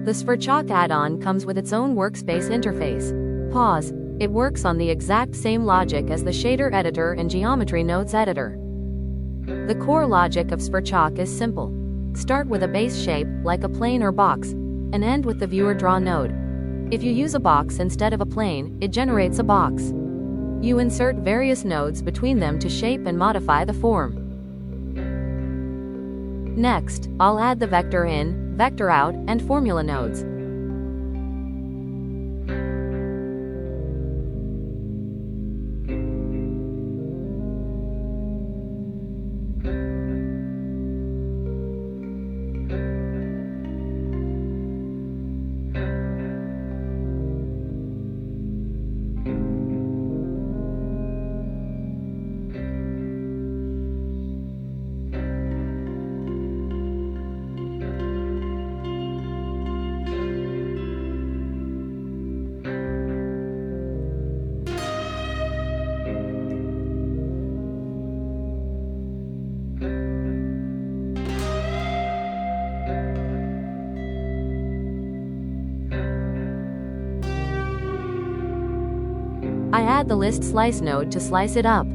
The Sverchok add-on comes with its own workspace interface. Pause. It works on the exact same logic as the shader editor and geometry nodes editor. The core logic of Sverchok is simple. Start with a base shape, like a plane or box, and end with the viewer draw node. If you use a box instead of a plane, it generates a box. You insert various nodes between them to shape and modify the form. Next, I'll add the vector in, vector out, and formula nodes. I add the list slice node to slice it up.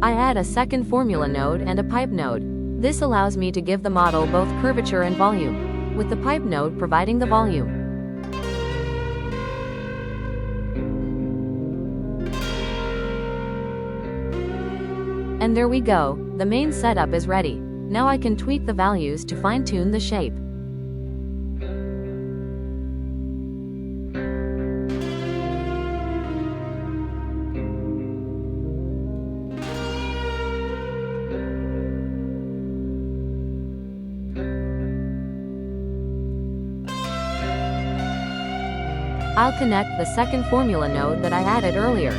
I add a second formula node and a pipe node. This allows me to give the model both curvature and volume, with the pipe node providing the volume. And there we go, the main setup is ready. Now I can tweak the values to fine-tune the shape. I'll connect the second formula node that I added earlier.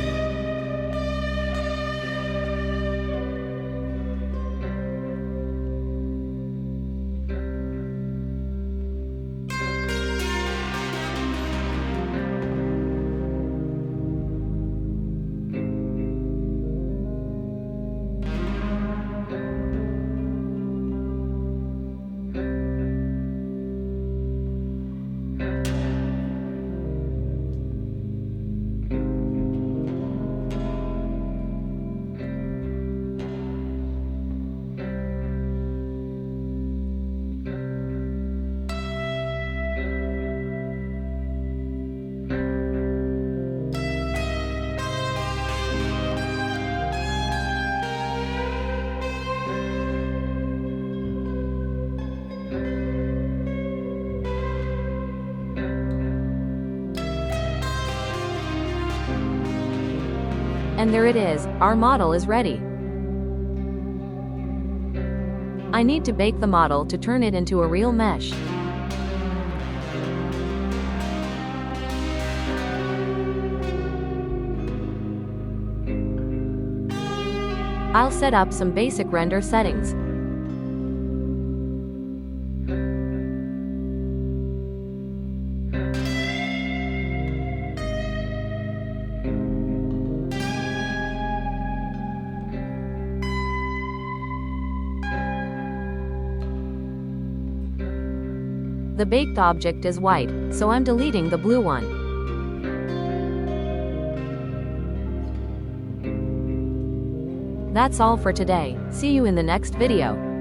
And there it is, our model is ready. I need to bake the model to turn it into a real mesh. I'll set up some basic render settings. The baked object is white, so I'm deleting the blue one. That's all for today. See you in the next video.